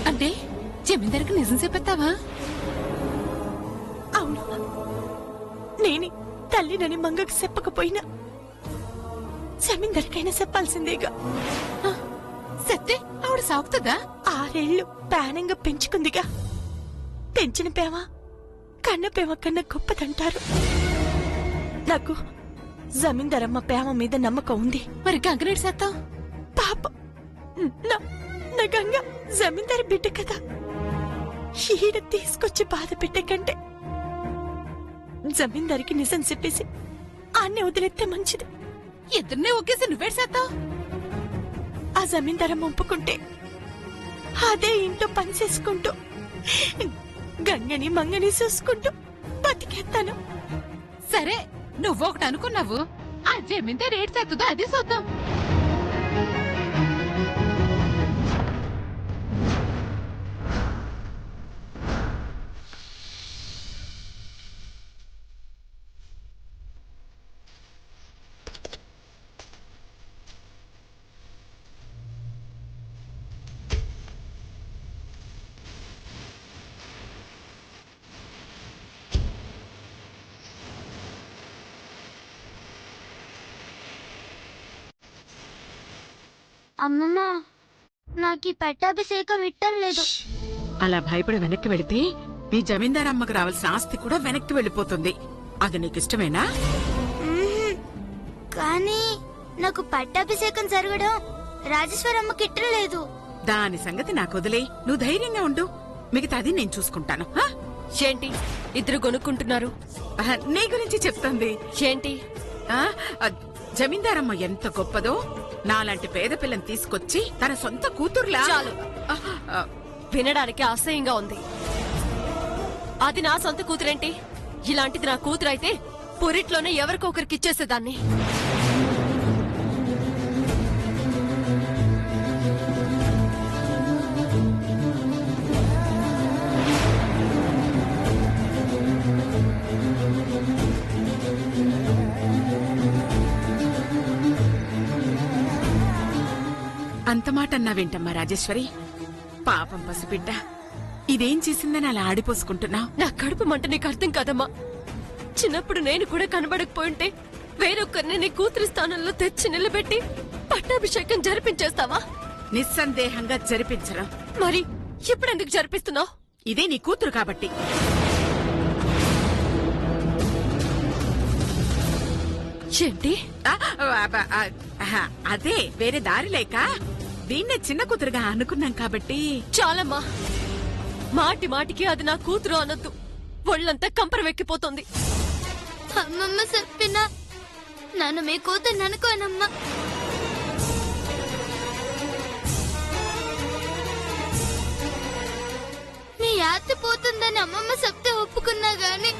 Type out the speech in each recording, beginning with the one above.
అంటే జమీందారికి నిజం చెప్పేస్తావా? అవును, నేనే తల్లినని మంగకి చెప్పకపోయినా జమీందారికైనా చెప్పాల్సిందేగా. సత్తే ఆవిడ సాగుతుందా? 6 ఏళ్లు ప్రాణంగా పెంచుకుందిగా. పెంచిన పేమ కన్న పేమ కన్నా గొప్పదంటారు. నాకు జమీందారమ్మ ప్రేమ మీద నమ్మకం ఉంది. మరి గంగనేడు చేస్తావు? పాప నా గంగ జమీందారి బిడ్డ కదా. ఈడ తీసుకొచ్చి బాధ పెట్టే కంటే జమీందారికి నిజం చెప్పేసి ఆన్నే వదిలేస్తే మంచిది. ఇద్దరినే ఒకేసి నువ్వేడు చేస్తావు? ఆ జమీందారం ఒప్పుకుంటే అదే ఇంట్లో పని చేసుకుంటూ గంగని మంగని చూసుకుంటూ బతికేస్తాను. సరే, నువ్వొకటి అనుకున్నావు, ఆ జమీందారు ఏడు చేస్తుందో అది చూద్దాం. అమ్మమ్మ, నాకు పట్టాభిషేకం ఇట్టం లేదు. అలా భయపడి వెనక్కి వెళితే మీ జమీందారమ్మకు రావాల్సిన ఆస్తి కూడా వెనక్కి వెళ్లిపోతుంది. అది నీకు ఇష్టమేనా? కానీ నాకు పట్టాభిషేకం జరగడం రాజేశ్వరమ్మకి ఇట్టం లేదు. దాని సంగతి నాకు వదిలే, నువ్వు ధైర్యంగా ఉండు. మిగతాది నేను చూసుకుంటాను. ఏంటి ఇద్దరు కొనుక్కుంటున్నారు? నీ గురించి చెప్తుంది. ఏంటి? జమీందారమ్మ ఎంత గొప్పదో, నాలాంటి పేద పిల్లని తీసుకొచ్చి తన సొంత కూతుర్లా. చాలు, వినడానికి అసహ్యంగా ఉంది. అది నా సొంత కూతురేంటి? ఇలాంటిది నా కూతురు అయితే పురిట్లోనే ఎవరికొకరికి ఇచ్చేసేదాన్ని. అంత మాట అన్నావేంటమ్మా రాజేశ్వరి? పాపం పసిబిడ్డ ఇదేం చేసిందని అలా ఆడిపోసుకుంటున్నావు? నా కడుపు మంట నీకు అర్థం కాదమ్మా. చిన్నప్పుడు నేను కూడా కనబడకపోయింటే వేరొకరిని నీ కూతురి స్థానంలో తెచ్చి నిలబెట్టి పట్టాభిషేకం జరిపించేస్తావా? నిస్సందేహంగా జరిపించరా. మరి ఇప్పుడెందుకు జరిపిస్తున్నావు? ఇదే నీ కూతురు కాబట్టి. ఏంటి? అదే, వేరే దారి లేక దీన్నే చిన్న కూతురుగా అనుకున్నాం కాబట్టి. చాలమ్మా, మాటి మాటికి అది నా కూతురు అనొద్దు. ఒళ్ళంతా కంపరవెక్కిపోతుంది. అమ్మమ్మ చెప్పినా నన్ను మీ కూతురు అనుకోనమ్మా. మీ ఆస్తి పోతుందని అమ్మమ్మ చెప్తే ఒప్పుకున్నా గాని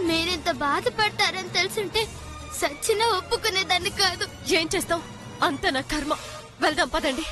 మీరింత బాధపడతారని తెలుసుంటే సచ్చినా ఒప్పుకునేదాన్ని కాదు. ఏం చేస్తావు? అంత నా కర్మ. వెళ్దాం పదండి.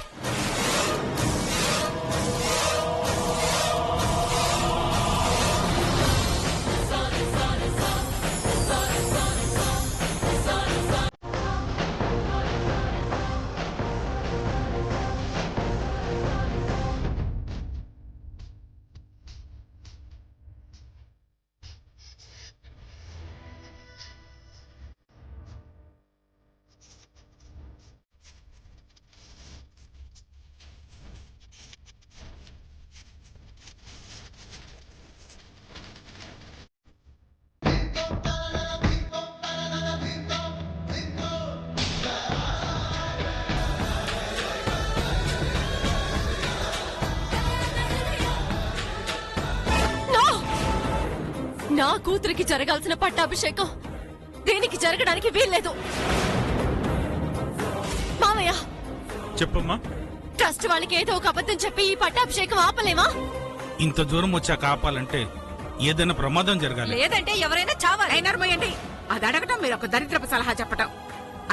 నా కూతురికి జరగాల్సిన పట్టాభిషేకం దేనికి జరగడానికి వీల్లేదు. మామయ్య, చెప్పమ్మా. ట్రస్ట్ వాళ్ళకి ఏదో ఒక అబద్ధం చెప్పి ఈ పట్టాభిషేకం ఆపలేమా? ఇంత దూరం వచ్చాక ఆపాలంటే ఏదైనా ప్రమాదం జరగాలి. లేదంటే ఎవరైనా చావాలి. అయినర్మోయండి, అది అడగటం మీరు ఒక దరిద్రపు సలహా చెప్పటం.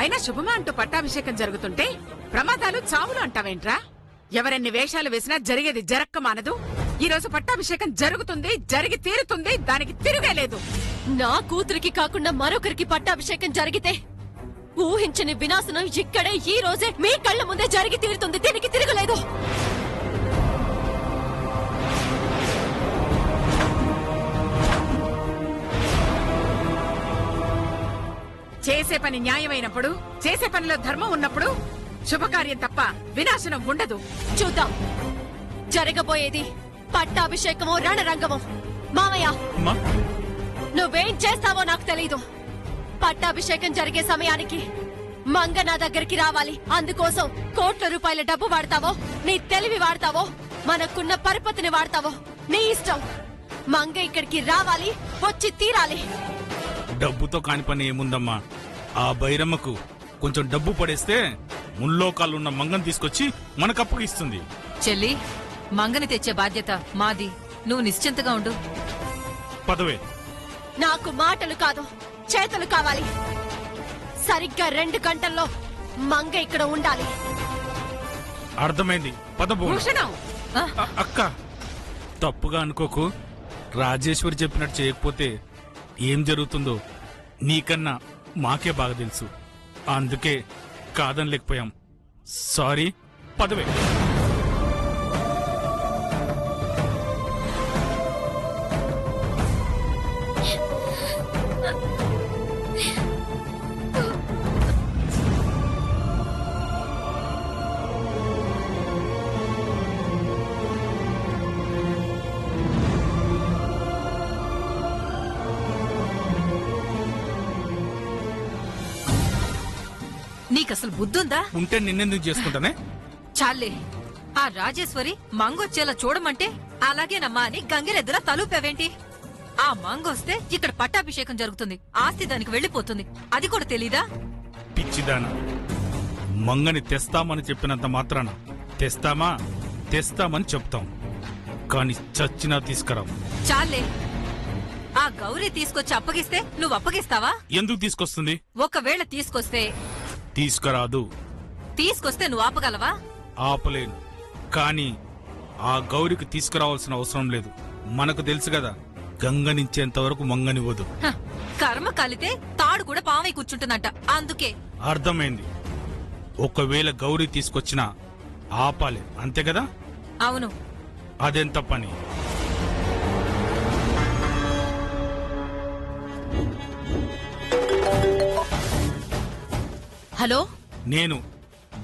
అయినా శుభమా అంటూ పట్టాభిషేకం జరుగుతుంటే ప్రమాదాలు చావులు అంటావేంట్రా? ఎవరెన్ని వేషాలు వేసినా జరిగేది జరక్క మానదు. ఈ రోజు పట్టాభిషేకం జరుగుతుంది, జరిగి తీరుతుంది, దానికి తిరుగలేదు. నా కూతురికి కాకుండా మరొకరికి పట్టాభిషేకం జరిగితే ఊహించని వినాశనం ఇక్కడే ఈ రోజే మీ కళ్ళ ముందే జరిగి తీరుతుంది. దీనికి తిరగలేదు. చేసే పని న్యాయమైనప్పుడు, చేసే పనిలో ధర్మం ఉన్నప్పుడు శుభకార్యం తప్ప వినాశనం ఉండదు. చూద్దాం జరగబోయేది పట్టాభిషేకమో రణరంగమో. మామయ్య అమ్మా, నువ్వేం చేస్తావో నాకు తెలీదు. పట్టాభిషేకం జరిగే సమయానికి మంగ నా దగ్గరికి రావాలి. అందుకోసం కోట్ల రూపాయల డబ్బు వాడతావో, నీ తెలివి వాడతావో, మనకున్న పరపతిని వాడతావో నీ ఇష్టం. మంగ ఇక్కడికి రావాలి, వచ్చి తీరాలి. డబ్బుతో కాని పని ఏముందమ్మా? ఆ బైరమ్మకు కొంచెం డబ్బు పడేస్తే ముల్లోకాలున్న మంగం తీసుకొచ్చి మనకప్పుకి ఇస్తుంది. చెల్లి, మంగని తెచ్చే బాధ్యత మాది. నువ్వు నిశ్చింతగా ఉండు. పదవే. నాకు మాటలు కాదు, చేతులు కావాలి. సరిగ్గా 2 గంటల్లో మంగ ఇక్కడ ఉండాలి. అర్థమైంది. పదబో. భూషణం, అక్క, తప్పుగా అనుకోకు. రాజేశ్వరి చెప్పినట్టు చేయకపోతే ఏం జరుగుతుందో నీకన్నా మాకే బాగా తెలుసు. అందుకే కాదనలేకపోయాం. సారీ. పదవే. నీకసలు బుద్ధుందా? ఉంటే నిన్నెందుకు చేసుకుంటానే? చాలే. ఆ రాజేశ్వరి మంగొచ్చేలా చూడమంటే అలాగేనమ్మా అని గంగిరెద్దులా తలూపావేంటి? ఆ మంగొస్తే ఇక్కడ పట్టాభిషేకం జరుగుతుంది, ఆస్తి దానికి వెళ్లిపోతుంది. అది కూడా తెలీదా? పిచ్చిదానా, మంగని తెస్తామని చెప్పినంత మాత్రాన తెస్తామని చెప్తాం, కాని చచ్చినా తీసుకురాం. చాలే. ఆ గౌరీ తీసుకొచ్చి అప్పగిస్తే నువ్వు అప్పగిస్తావా? ఎందుకు తీసుకొస్తుంది? ఒకవేళ తీసుకురాదు. తీసుకొస్తే నువ్వు ఆపగలవా? ఆపలేను. కాని ఆ గౌరికి తీసుకురావాల్సిన అవసరం లేదు. మనకు తెలుసు కదా, గంగనించేంత వరకు మంగనివ్వదు. హ, కర్మ కలితే తాడు కూడా పామై కూర్చుంటుందంట. అందుకే. అర్థమైంది. ఒకవేళ గౌరీ తీసుకొచ్చినా ఆపాలి, అంతే కదా? అవును. అదెంత పని? హలో, నేను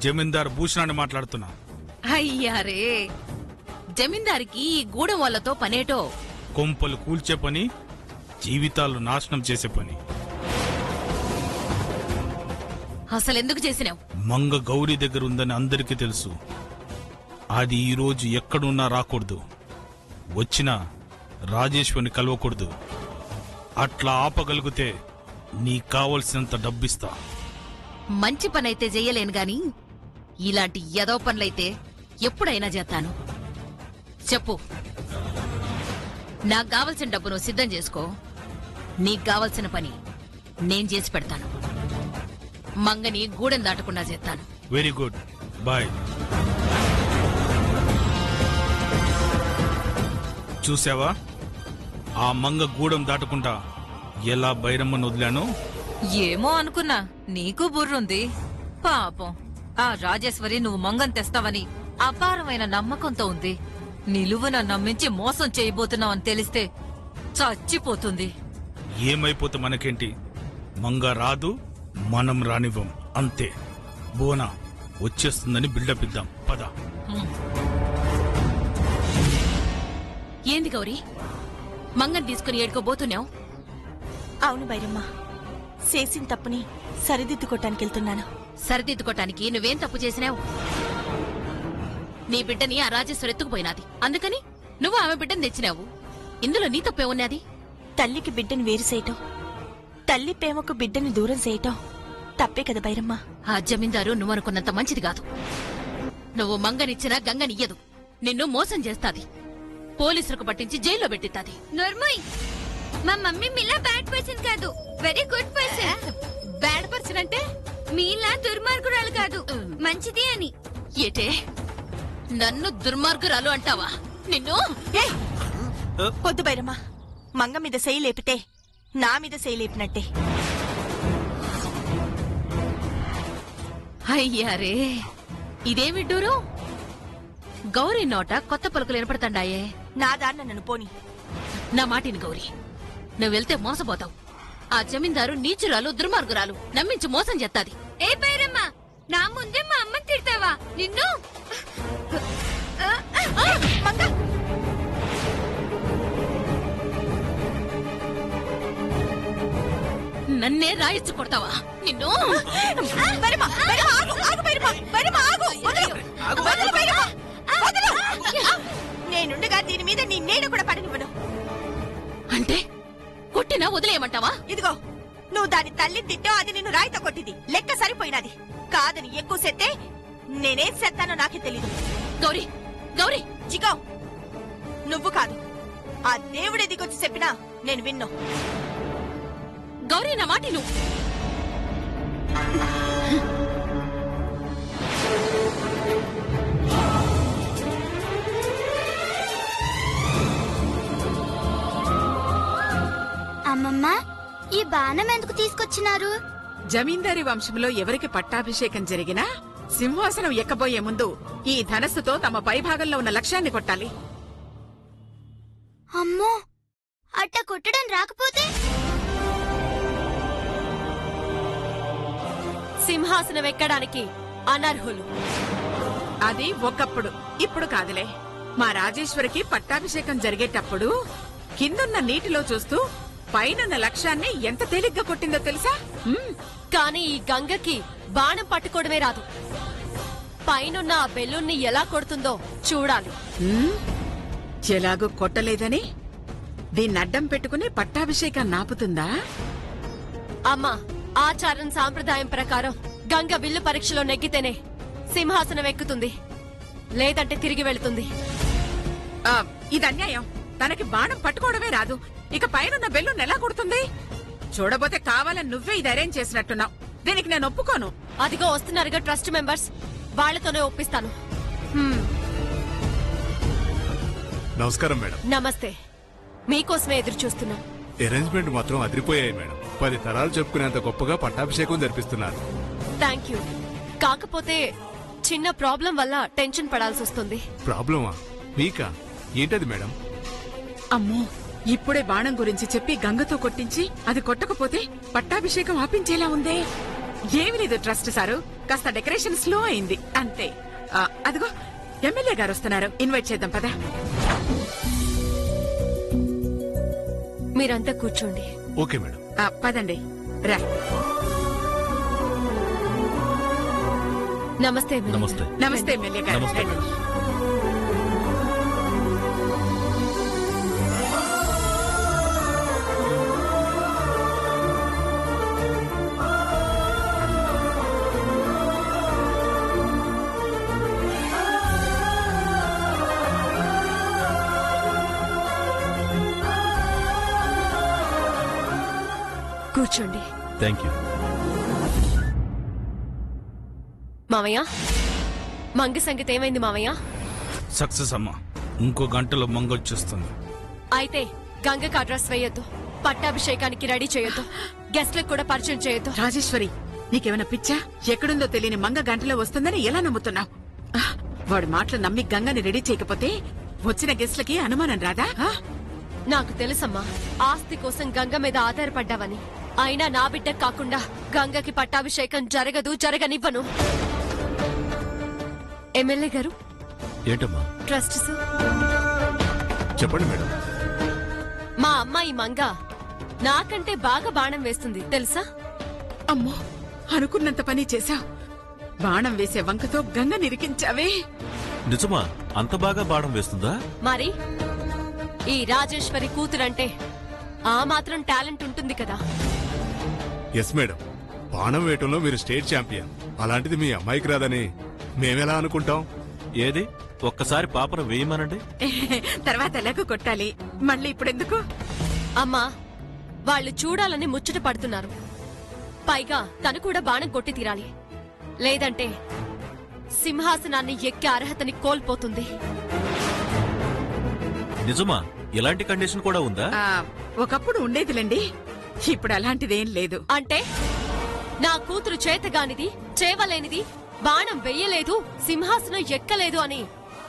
జమీందార్ భూషణాన్ని మాట్లాడుతున్నా. అయ్యారే, జమీందారికి ఈ గూడెం వాళ్ళతో పనేటో? కొంపలు కూల్చే పని, జీవితాలు నాశనం చేసే పని. అసలెందుకు చేసినావు? మంగ గౌరీ దగ్గర ఉందని అందరికీ తెలుసు. అది ఈరోజు ఎక్కడున్నా రాకూడదు, వచ్చినా రాజేశ్వరిని కలవకూడదు. అట్లా ఆపగలిగితే నీకు కావలసినంత డబ్బిస్తా. మంచి పనైతే చెయ్యలేను గాని ఇలాంటి ఎదో పనులైతే ఎప్పుడైనా చేస్తాను. చెప్పు. నాకు కావలసిన డబ్బు నువ్వు సిద్ధం చేసుకో. నీకు కావలసిన పని నేను చేసి పెడతాను. మంగని గూడెం దాటకుండా చేస్తాను. Very good, boy. చూసావా, ఆ మంగ గూడెం దాటకుండా ఎలా బైరమ్మను వదిలాను? ఏమో అనుకున్నా, నీకు బుర్రుంది. పాపం ఆ రాజేశ్వరి నువ్వు మంగం తెస్తావని అపారమైన నమ్మకంతో ఉంది. నిలువున నమ్మించి మోసం చేయబోతున్నావని తెలిస్తే చచ్చిపోతుంది. ఏమైపోతే మనకేంటి? మంగ రాదు, మనం రానివ్వం, అంతే. బోనా వచ్చేస్తుందని బిల్డప్ ఇద్దాం, పద. ఏంది గౌరీ, మంగం తీసుకుని ఏడుకోబోతున్నావు? అవును బైరమ్మ, చేసిన తప్పుని సరిదిద్దుకోటానికి వెళ్తున్నాను. సరిదిద్దుకోటానికి నువ్వేం తప్పు చేసినావు? నీ బిడ్డని ఆ రాజేశ్వరి ఎత్తుకుపోయినాది, అందుకని నువ్వు ఆమె బిడ్డని తెచ్చినావు. ఇందులో నీ తప్పే ఉన్నది? తల్లికి బిడ్డని వేరు చేయటం, తల్లి ప్రేమకు బిడ్డని దూరం చేయటం తప్పే కదా బైరమ్మ? ఆ జమీందారు నువ్వు అనుకున్నంత మంచిది కాదు. నువ్వు మంగనిచ్చినా గంగనియ్యదు, నిన్ను మోసం చేస్తాది, పోలీసులకు పట్టించి జైల్లో పెట్టిస్తాది. నోర్మోయ్, మా మమ్మీ మీలా బ్యాడ్ పర్సన్ కాదు, very good person. Bad person అంటే? మీలా దుర్మార్గురాలు కాదు, మంచిది అని. ఏటే, నన్ను దుర్మార్గురాలు అంటావా? నిన్ను వద్దు బైరమ్మ, మంగ మీద సెయ్యి లేపితే నా మీద సెయ్యి లేపినట్టే. అయ్యారే, ఇదేమిడ్డూరు? గౌరీ నోట కొత్త పలుకులు ఏర్పడతాండాయే. నా దాన్న నన్ను పోని. నా మాటిని గౌరీ, నువ్వు వెళ్తే మోసపోతావు. ఆ జమీందారు నీచురాలు దుర్మార్గురాలు నమ్మించి మోసం చేస్తాది. ఏ బైరమ్మ, నా ముందే మా అమ్మని తిడతావా? నిన్ను నన్నే రాయిచ్చు కొడతావా? నిన్ను నేనుండగా దీని మీద నీ నేను కూడా పడనివ్వను. అంటే కొట్టినా వదిలేయమంటావా? ఇదిగో, నువ్వు దాని తల్లిని తిట్టావు, అది నిన్ను రాయితో కొట్టింది. లెక్క సరిపోయినది. కాదని ఎక్కువ సెత్తే నేనేం సెత్తానో నాకే తెలీదు. గౌరీ, గౌరీ, జిగో, నువ్వు కాదు, ఆ దేవుడే దిగొచ్చి చెప్పినా నేను విన్ను. గౌరీ, నా మాట నువ్వు అమ్మమ్మ, ఈ బాణం ఎందుకు తీసుకొచ్చినారు? జమీందారీ వంశంలో ఎవరికి పట్టాభిషేకం జరిగినా సింహాసనం ఎక్కబోయే ముందు ఈ ధనస్సుతో తమ పైభాగంలో ఉన్న లక్ష్యాన్ని కొట్టాలి. అమ్మో, అట్ట కొట్టడం రాకపోతే? సింహాసనం ఎక్కడానికి అనర్హులు. అది ఒకప్పుడు, ఇప్పుడు కాదులే. మా రాజేశ్వరికి పట్టాభిషేకం జరిగేటప్పుడు కిందున్న నీటిలో చూస్తూ పైనున్న లక్ష్యాన్ని ఎంత తేలిగ్గా కొట్టిందో తెలుసా? కానీ ఈ గంగకి బాణం పట్టుకోవడమే రాదు. పైనున్న ఆ బెలూన్ని ఎలా కొడుతుందో చూడాలి. ఎలాగూ కొట్టలేదని దీన్ని అడ్డం పెట్టుకుని పట్టాభిషేకం నాపుతుందా? అమ్మా, ఆచారం సాంప్రదాయం ప్రకారం గంగ విల్లు పరీక్షలో నెగ్గితేనే సింహాసనం ఎక్కుతుంది, లేదంటే తిరిగి వెళుతుంది. ఇది అన్యాయం. తనకి బాణం పట్టుకోవడమే రాదు, ఇక పైనున్న బెల్లుని ఎలా కొడుతుంది? చూడబోతే కావాలని నువ్వే ఇది అరేంజ్ చేసినట్టున్నావు. దీనికి నేను ఒప్పుకోను. అదిగో వస్తున్నారుగా ట్రస్ట్ మెంబర్స్, వాళ్లతోనే ఒప్పిస్తాను. నమస్కారం మేడం. నమస్తే. మీకోసమే ఎదురు చూస్తున్నాం. అరేంజ్మెంట్ మాత్రం అదిరిపోయాయి మేడం. 10 తరాలు చెప్పుకునేంత గొప్పగా పట్టాభిషేకం జరిపిస్తున్నారు. Thank you. కాకపోతే చిన్న ప్రాబ్లం వల్ల టెన్షన్ పడాల్సి వస్తుంది. ప్రాబ్లమా? మీకా? ఏంటది మేడం? అమ్మో, ఇప్పుడే బాణం గురించి చెప్పి గంగతో కొట్టించి అది కొట్టకపోతే పట్టాభిషేకం ఆపించేలా ఉందే. ఏమి లేదు ట్రస్ట్ సారు, కాస్త డెకరేషన్ స్లో అయింది అంతే. అదిగో ఎమ్మెల్యే గారు వస్తున్నారు, ఇన్వైట్ చేద్దాం పదా. మీరంతా కూర్చోండి. Okay madam. పదండి రా. నమస్తే ఎమ్మెల్యే. నమస్తే. నమస్తే ఎమ్మెల్యే గారు. నమస్తే రండి. మేడం. కూర్చోండి. Thank you. మామయ్య, మంగ సంగతి ఏమైంది మామయ్య? సక్సెస్ అమ్మా. ఇంకో గంటలో మంగొచ్చేస్తుంది. అయితే గంగకు అడ్రస్ వేయొద్దు, పట్టాభిషేకానికి రెడీ చేయొద్దు, గెస్ట్లకు కూడా పరిచయం చేయొద్దు. రాజేశ్వరి, నీకేమైనా పిచ్చా? ఎక్కడుందో తెలియని మంగ గంటలో వస్తుందని ఎలా నమ్ముతున్నావు? వాడి మాటలు నమ్మి గంగని రెడీ చేయకపోతే వచ్చిన గెస్ట్లకి అనుమానం రాదా? నాకు తెలుసమ్మా, ఆస్తి కోసం గంగ మీద ఆధారపడ్డావని. అయినా నా బిడ్డ కాకుండా గంగకి పట్టాభిషేకం జరగదు, జరగనివ్వను. ఎమ్మెల్యే గారు, ఏంటమ్మా? ట్రస్ట్ చెప్పండి మేడం. మా అమ్మాయి మంగ నాకంటే బాగా బాణం వేస్తుంది తెలుసా? అమ్మో, అనుకున్నంత పని చేశావు. బాణం వేసే వంకతో గంగ నిరికించావే. నిజమా? అంత బాగా బాణం వేస్తుందా? మరి ఈ రాజేశ్వరి కూతురంటే ఆ మాత్రం టాలెంట్ ఉంటుంది కదా. Yes madam. బాణం వేయటంలో మీరు స్టేట్ ఛాంపియన్. అలాంటిది మీ అమ్మాయికి రాదని మేమెలా అనుకుంటాం? ఏది ఒక్కసారి పాపను వేయమనండి. తర్వాత ఎలాగో కొట్టాలి, మళ్ళీ ఇప్పుడెందుకు? అమ్మా, వాళ్ళు చూడాలని ముచ్చట పడుతున్నారు. పైగా తను కూడా బాణం కొట్టి తీరాలి, లేదంటే సింహాసనాన్ని ఎక్కే అర్హతని కోల్పోతుంది. నిజమా? ఇలాంటి కండిషన్ కూడా ఉందా? ఒకప్పుడు ఉండేదిలేండి, ఇప్పుడు అలాంటిదేం లేదు. అంటే నా కూతురు చేతగానిది, చేవలేనిది, బాణం వెయ్యలేదు, సింహాసనం ఎక్కలేదు అని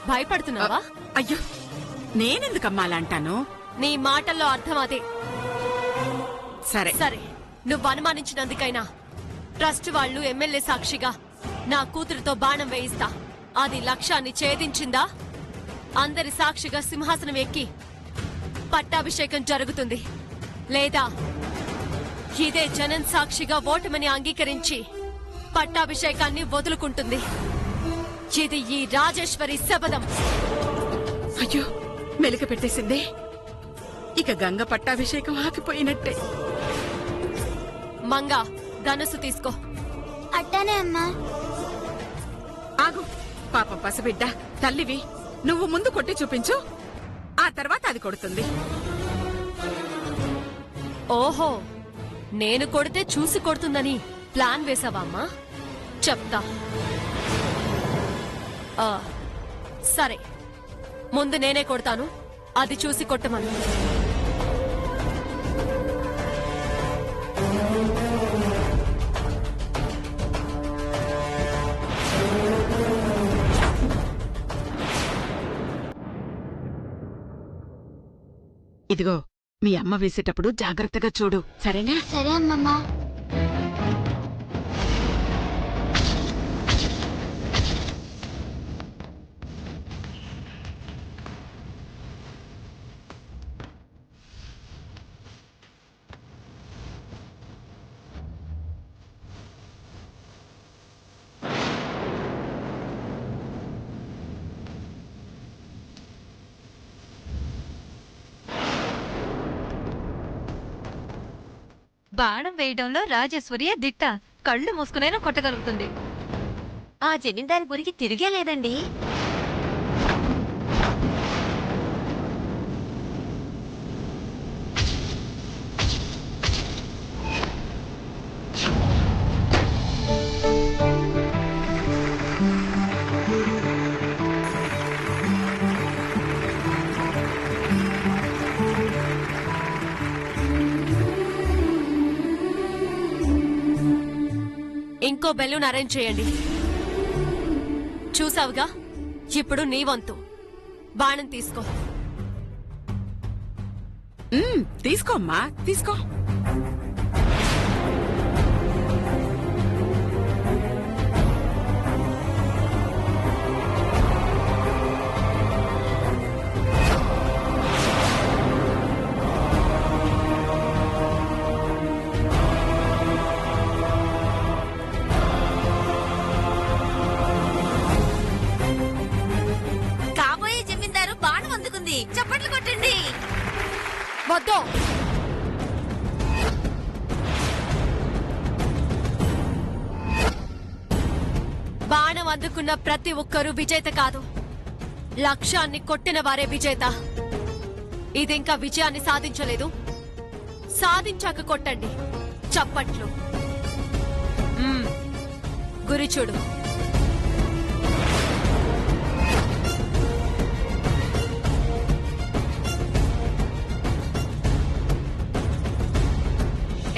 భయపడుతున్నావా? అయ్యో, నేనెందుకమ్మా అలా అంటాను? నీ మాటల్లో అర్థం అదే. సరే సరే నువ్వు అనుమానించినందుకైనా ట్రస్ట్ వాళ్ళు ఎమ్మెల్యే సాక్షిగా నా కూతురుతో బాణం వేయిస్తా. అది లక్ష్యాన్ని ఛేదించిందా అందరి సాక్షిగా సింహాసనం ఎక్కి పట్టాభిషేకం జరుగుతుంది. లేదా ఇదే జనం సాక్షిగా ఓటమిని అంగీకరించి పట్టాభిషేకాన్ని వదులుకుంటుంది. ఇది ఈ రాజేశ్వరి శపథం. అయ్యో మెలిక పెట్టేసింది. ఇక గంగ పట్టాభిషేకం ఆగిపోయినట్టే. మంగా ధనుసు తీసుకో. అట్టానే అమ్మా. ఆగు పాపం పసిబిడ్డ, తల్లివి నువ్వు ముందు కొట్టి చూపించు, ఆ తర్వాత అది కొడుతుంది. ఓహో, నేను కొడితే చూసి కొడుతుందని ప్లాన్ వేసావా అమ్మా? చెప్తా. ఆ, సరే, ముందు నేనే కొడతాను, అది చూసి కొట్టమను. ఇదిగో మీ అమ్మ వేసేటప్పుడు జాగ్రత్తగా చూడు, సరేనా? సరే అమ్మమ్మ. బాణం వేయడంలో రాజేశ్వరియే దిట్ట. కళ్ళు మూసుకునైనా కొట్టగలుగుతుంది. ఆ జమీందారి గురికి తిరిగే లేదండి. ఇంకో బెలూన్ అరేంజ్ చేయండి. చూసావుగా, ఇప్పుడు నీ వంతు. బాణం తీసుకో. తీసుకో అమ్మా, తీసుకో. కాబోయే జమీందారు బాణం అందుకుంది. చప్పట్లు కొట్టండి. వద్దు. బాణం అందుకున్న ప్రతి ఒక్కరూ విజేత కాదు, లక్ష్యాన్ని కొట్టిన వారే విజేత. ఇదింకా విజయాన్ని సాధించలేదు. సాధించాక కొట్టండి చప్పట్లు. గురి చూడు.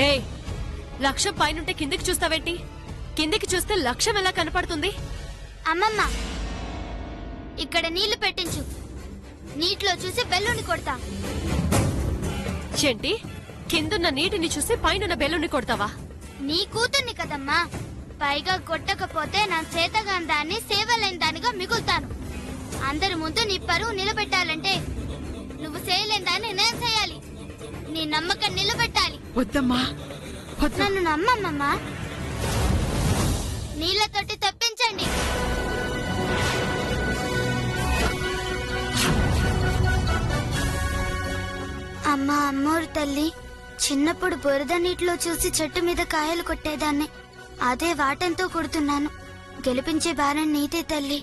ఏ, లక్ష్యం పైనుంటే కిందికి చూస్తావేంటి? కిందికి చూస్తే లక్ష్యం ఎలా కనపడుతుంది? అమ్మమ్మ, ఇక్కడ నీళ్లు పెట్టించు. నీటిలో చూసి బెల్లుని కొడతా. ఏంటి, కిందున్న నీటిని చూసి పైనున్న బెలూన్ని కొడతావా? నీ కూతుర్ని కదమ్మా. పైగా కొట్టకపోతే నా చేతగాని దాన్ని సేవలేని దానిగా మిగులుతాను. అందరి ముందు నీ పరువు నిలబెట్టాలంటే నువ్వు చేయలేని దాన్ని నేను చేయాలి. నీ నమ్మకం నిలబెట్టాలి. వద్దమ్మా, వద్దు. నన్ను నమ్మమ్మమ్మా. నీళ్లతోటి తప్పించండి. అమ్మా అమ్మోరు తల్లి, చిన్నప్పుడు బురద నీటిలో చూసి చెట్టు మీద కాయలు కొట్టేదాన్ని. అదే వాటంతో కొడుతున్నాను. గెలిపించే భారం నీదే తల్లి.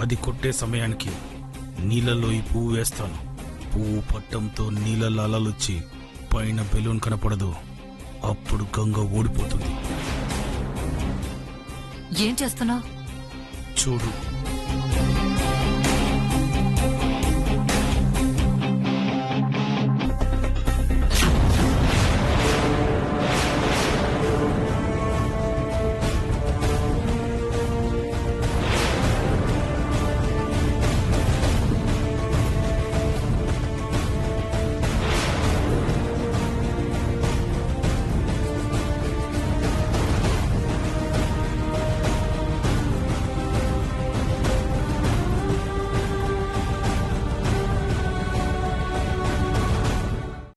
అది కొట్టే సమయానికి నీళ్ళలో ఈ పువ్వు వేస్తాను. పువ్వు పట్టంతో నీళ్ళ అలలొచ్చి పైన బెలూన్ కనపడదు. అప్పుడు గంగ ఓడిపోతుంది. ఏం చేస్తున్నావు? చూడు.